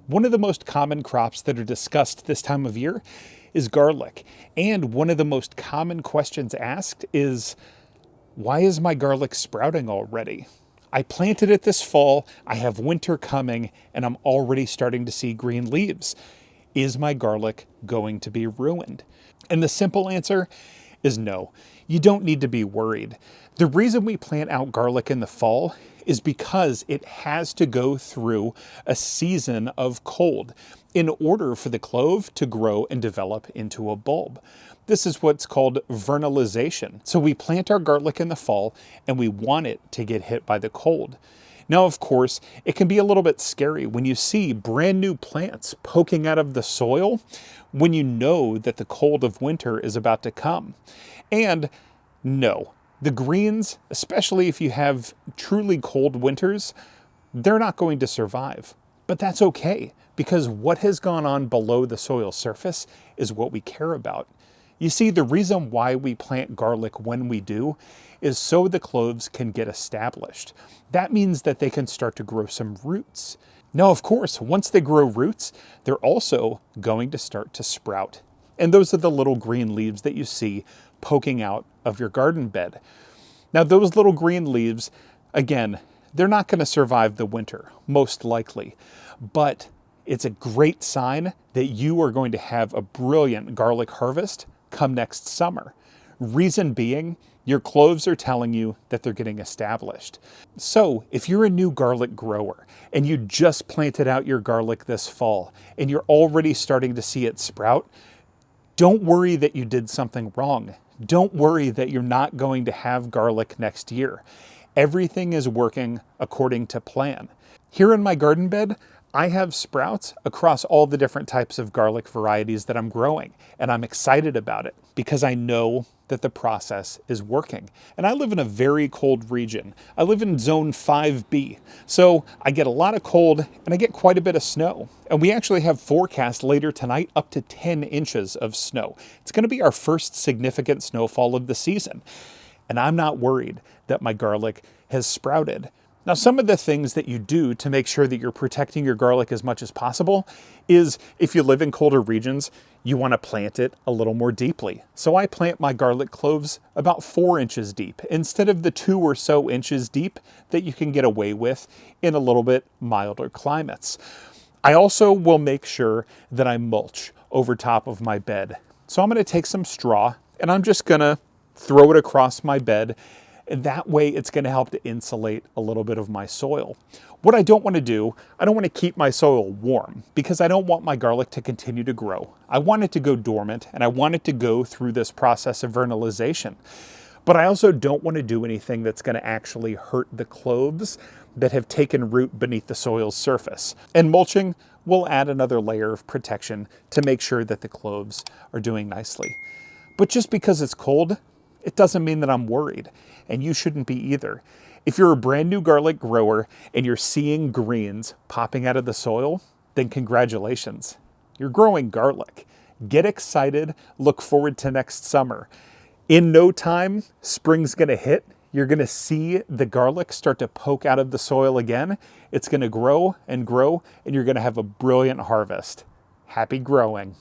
One of the most common crops that are discussed this time of year is garlic. And one of the most common questions asked is, why is my garlic sprouting already? I planted it this fall, I have winter coming, and I'm already starting to see green leaves. Is my garlic going to be ruined? And the simple answer is no. You don't need to be worried. The reason we plant out garlic in the fall is because it has to go through a season of cold in order for the clove to grow and develop into a bulb. This is what's called vernalization. So we plant our garlic in the fall and we want it to get hit by the cold. Now, of course, it can be a little bit scary when you see brand new plants poking out of the soil when you know that the cold of winter is about to come. And no, the greens, especially if you have truly cold winters, they're not going to survive. But that's okay, because what has gone on below the soil surface is what we care about. You see, the reason why we plant garlic when we do is so the cloves can get established. That means that they can start to grow some roots. Now, of course, once they grow roots, they're also going to start to sprout. And those are the little green leaves that you see poking out of your garden bed. Now, those little green leaves, again, they're not going to survive the winter, most likely, but it's a great sign that you are going to have a brilliant garlic harvest come next summer. Reason being, your cloves are telling you that they're getting established. So if you're a new garlic grower and you just planted out your garlic this fall and you're already starting to see it sprout, don't worry that you did something wrong. Don't worry that you're not going to have garlic next year. Everything is working according to plan. Here in my garden bed, I have sprouts across all the different types of garlic varieties that I'm growing, and I'm excited about it because I know that the process is working. And I live in a very cold region. I live in zone 5B, so I get a lot of cold and I get quite a bit of snow. And we actually have forecast later tonight up to 10 inches of snow. It's going to be our first significant snowfall of the season. And I'm not worried that my garlic has sprouted. Now, some of the things that you do to make sure that you're protecting your garlic as much as possible is, if you live in colder regions, you want to plant it a little more deeply. So I plant my garlic cloves about 4 inches deep instead of the 2 or so inches deep that you can get away with in a little bit milder climates. I also will make sure that I mulch over top of my bed. So I'm going to take some straw and I'm just going to throw it across my bed. And that way it's going to help to insulate a little bit of my soil. What I don't want to do, I don't want to keep my soil warm because I don't want my garlic to continue to grow. I want it to go dormant and I want it to go through this process of vernalization. But I also don't want to do anything that's going to actually hurt the cloves that have taken root beneath the soil's surface. And mulching will add another layer of protection to make sure that the cloves are doing nicely. But just because it's cold, it doesn't mean that I'm worried, and you shouldn't be either. If you're a brand new garlic grower and you're seeing greens popping out of the soil, then congratulations. You're growing garlic. Get excited, look forward to next summer. In no time, spring's gonna hit. You're gonna see the garlic start to poke out of the soil again. It's gonna grow, and you're gonna have a brilliant harvest. Happy growing.